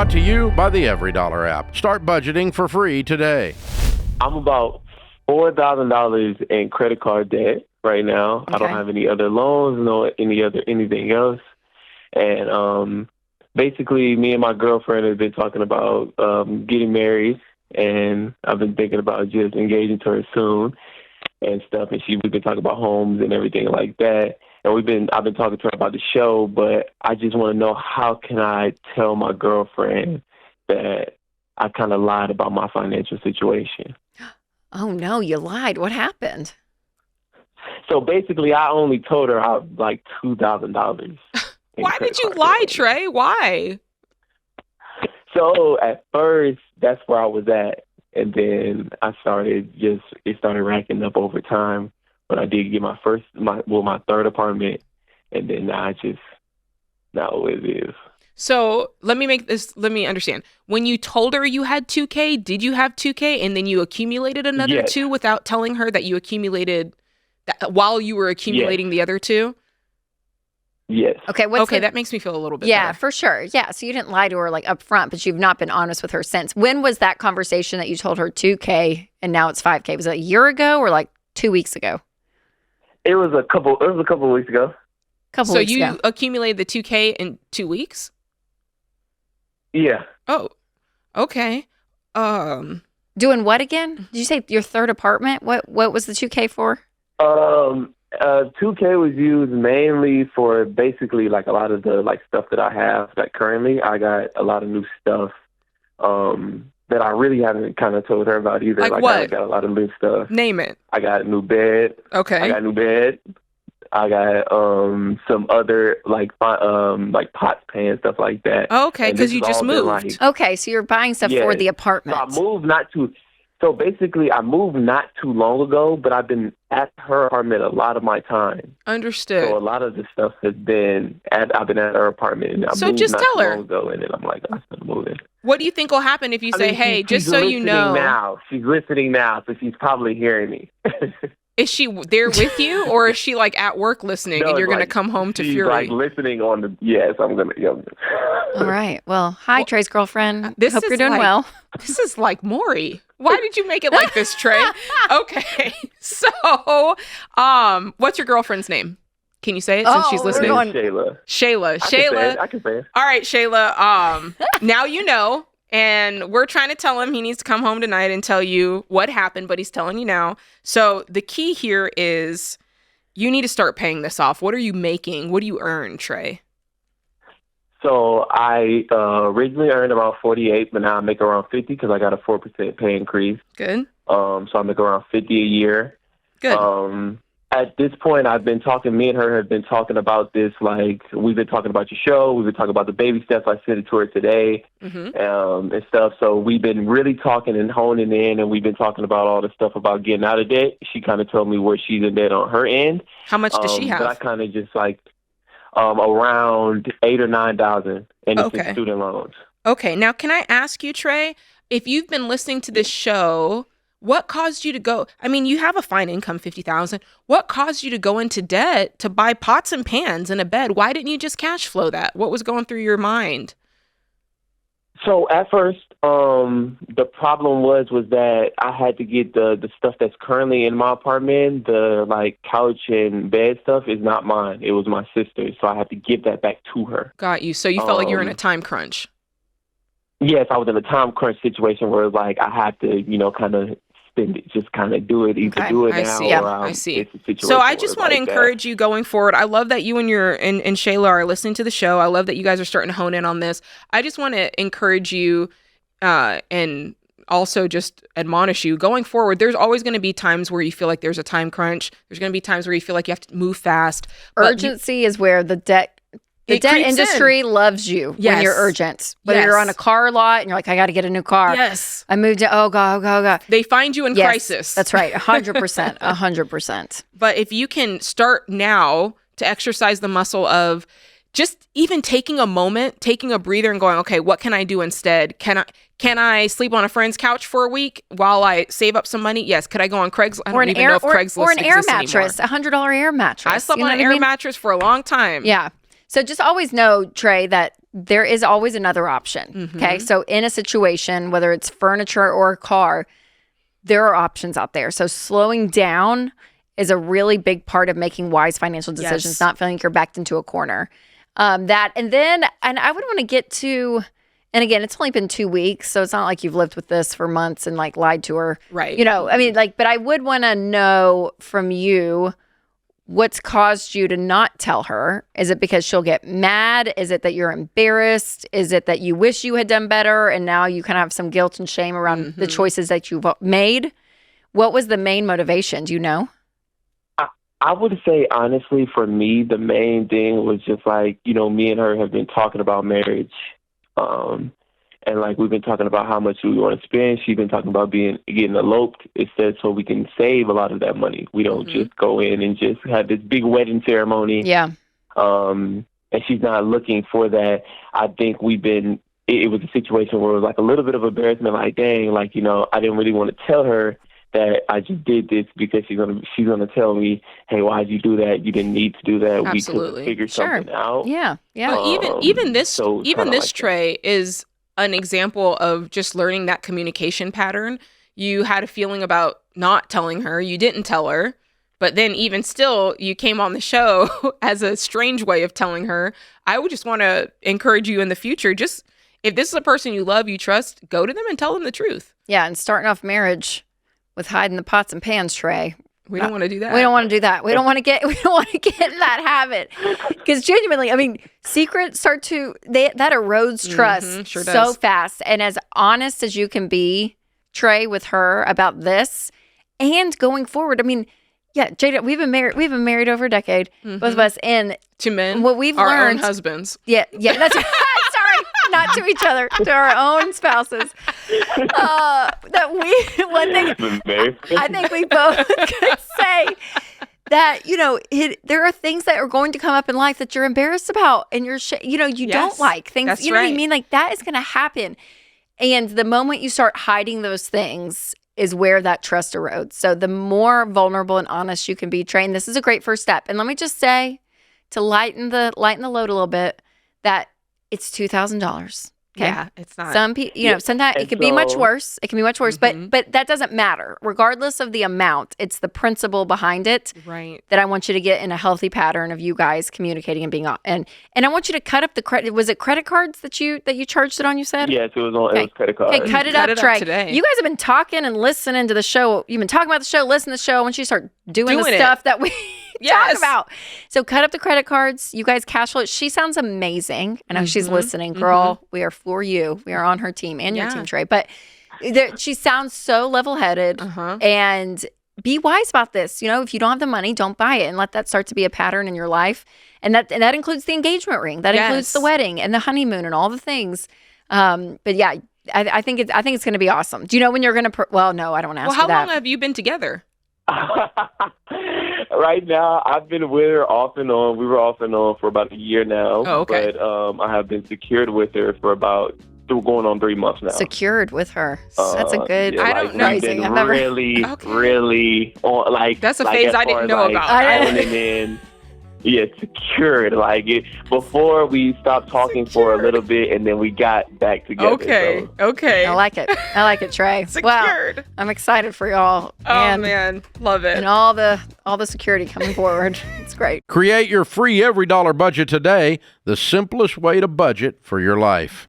Brought to you by the EveryDollar app. Start budgeting for free today. I'm about $4,000 in credit card debt right now. Okay. I don't have any other loans, anything else. And basically, me and my girlfriend have been talking about getting married, and I've been thinking about just engaging to her soon and stuff. And we've been talking about homes and everything like that. And I've been talking to her about the show, but I just want to know, how can I tell my girlfriend that I kind of lied about my financial situation? Oh, no, you lied. What happened? So basically, I only told her I had like $2,000. Why did you lie, Trey? Why? So at first, that's where I was at. And then it started racking up over time. When I did get my third apartment, and then now what it is. So let me understand. When you told her you had 2K, did you have 2K and then you accumulated another Yes. 2 without telling her that you accumulated that while you were accumulating the other 2? Yes. Okay. That makes me feel a little bit Yeah, better. for sure. Yeah. So you didn't lie to her like up front, but you've not been honest with her since. When was that conversation that you told her 2K and now it's 5K? Was it a year ago or like 2 weeks ago? It was a couple of weeks ago. So you accumulated the 2K in 2 weeks? Yeah. Oh, okay. Doing what again? Did you say your third apartment? What was the 2K for? 2K was used mainly for basically like a lot of the like stuff that I have. Like currently, I got a lot of new stuff that I really haven't kind of told her about either. Like what? I got a lot of new stuff. Name it. I got a new bed. Okay. I got a new bed. I got some other like pots, pans, stuff like that. Oh, okay, And because this you has just all been, moved. like, Okay, so you're buying stuff for the apartment. So basically, I moved not too long ago, but I've been at her apartment a lot of my time. Understood. So a lot of the stuff I've been at her apartment. And I So moved just not tell too her. long ago, and then I'm like, I'm still moving. What do you think will happen if you say, hey, just so you know. Now. She's listening now, so she's probably hearing me. Is she there with you, or is she like at work listening and you're going to come home to she's fury? Like listening on the, yes, I'm going to. All right. Well, hi, Trey's girlfriend. Hope is you're doing like- well. This is like Maury. Why did you make it like this, Trey? Okay. So, what's your girlfriend's name? Can you say it since she's we're listening? going- Shayla. I can say it. All right, Shayla. Now you know. And we're trying to tell him he needs to come home tonight and tell you what happened, but he's telling you now. So the key here is you need to start paying this off. What are you making? What do you earn, Trey? So I originally earned around 48, but now I make around 50 because I got a 4% pay increase. Good. So I make around 50 a year. Good. At this point, me and her have been talking about this, like, we've been talking about your show, we've been talking about the baby steps. I sent it to her today, and stuff. So we've been really talking and honing in, and we've been talking about all the stuff about getting out of debt. She kind of told me where she's in debt on her end. How much does she have? But I kind of just like around $8,000 or $9,000, and it's in student loans. Okay. Now, can I ask you, Trey, if you've been listening to this show, what caused you to go? I mean, you have a fine income, $50,000. What caused you to go into debt to buy pots and pans and a bed? Why didn't you just cash flow that? What was going through your mind? So at first, the problem was that I had to get the stuff that's currently in my apartment. The like couch and bed stuff is not mine. It was my sister's, so I had to give that back to her. Got you. So you felt like you were in a time crunch. Yes, I was in a time crunch situation where like I had to, kind of spend it, just kind of do it, either do it I now see. or I see. It's a situation So I just where want to it's like encourage you going forward. I love that you and and Shayla are listening to the show. I love that you guys are starting to hone in on this. I just want to encourage you and also just admonish you going forward. There's always going to be times where you feel like there's a time crunch. There's going to be times where you feel like you have to move fast. Urgency is where the debt industry loves you when you're urgent. Whether you're on a car lot and you're like, I got to get a new car. Yes. I moved to, oh God. They find you in crisis. That's right. 100%. 100%. But if you can start now to exercise the muscle of just even taking a moment, taking a breather and going, okay, what can I do instead? Can I sleep on a friend's couch for a week while I save up some money? Yes. Could I go on Craigslist? I don't even know if Craigslist or an air exists mattress, anymore. $100 air mattress. I slept on an air mattress for a long time. Yeah. So just always know, Trey, that there is always another option. Okay. So in a situation, whether it's furniture or a car, there are options out there. So slowing down is a really big part of making wise financial decisions, not feeling like you're backed into a corner. And I would want to get to, and again, it's only been 2 weeks, so it's not like you've lived with this for months and like lied to her. Right. You know, I mean, like, but I would want to know from you what's caused you to not tell her. Is it because she'll get mad? Is it that you're embarrassed? Is it that you wish you had done better and now you kind of have some guilt and shame around the choices that you've made? What was the main motivation? Do you know? I would say, honestly, for me, the main thing was just like, you know, me and her have been talking about marriage. And like we've been talking about how much we want to spend. She's been talking about getting eloped instead, so we can save a lot of that money. We don't just go in and just have this big wedding ceremony. Yeah. And she's not looking for that. I think it was a situation where it was like a little bit of embarrassment, like, dang, like, you know, I didn't really want to tell her that I just did this because she's gonna tell me, hey, why'd you do that? You didn't need to do that. Absolutely. We could figure something out. Yeah. But even this like Trey is an example of just learning that communication pattern. You had a feeling about not telling her. You didn't tell her. But then even still, you came on the show as a strange way of telling her. I would just want to encourage you in the future, just if this is a person you love, you trust, go to them and tell them the truth. Yeah. And starting off marriage with hiding the pots and pans, Trey. We don't want to do that. We don't want to do that. We don't want to get in that habit. Because genuinely, I mean, secrets that erodes trust so fast. And as honest as you can be, Trey, with her about this and going forward, I mean, yeah, Jada, we've been married over a decade, both of us, and to men, what we've our learned, own husbands. Yeah, that's sorry, not to each other, to our own spouses. One thing I think we both could say that, you know, there are things that are going to come up in life that you're embarrassed about, and you don't like things. That's you know right. what I mean? Like that is going to happen, and the moment you start hiding those things is where that trust erodes. So the more vulnerable and honest you can be, Trey, and this is a great first step. And let me just say, to lighten the load a little bit, that it's $2,000. Okay? Yeah, it's not. Some people, sometimes it can be much worse. It can be much worse, but that doesn't matter. Regardless of the amount, it's the principle behind it. Right. That I want you to get in a healthy pattern of you guys communicating and being on. And I want you to cut up the credit. Was it credit cards that you charged it on? You said. Yes, it was credit cards. Okay, cut it up, Trey. Today. You guys have been talking and listening to the show. You've been talking about the show, listening to the show. Once you start doing the stuff that we talk about, so cut up the credit cards. You guys cash flow. She sounds amazing. I know she's listening, girl. We are for you. We are on her team and your team, Trey. But she sounds so level-headed and be wise about this. You know, if you don't have the money, don't buy it and let that start to be a pattern in your life. And that includes the engagement ring. That includes the wedding and the honeymoon and all the things. But yeah, I think it's going to be awesome. Do you know when you're going to? Well, no, I don't want to ask you that. Well, how long have you been together? Right now, I've been with her off and on. We were off and on for about a year now. Oh, okay. But I have been secured with her for going on 3 months now. Secured with her. That's a good. I don't know. We've been really on, like. That's a phase I didn't know about. Secured. Like before we stopped talking for a little bit, and then we got back together. Okay. So. Okay. I like it, Trey. Secured. Wow. I'm excited for y'all. Oh man, love it. And all the security coming forward. It's great. Create your free every dollar budget today, the simplest way to budget for your life.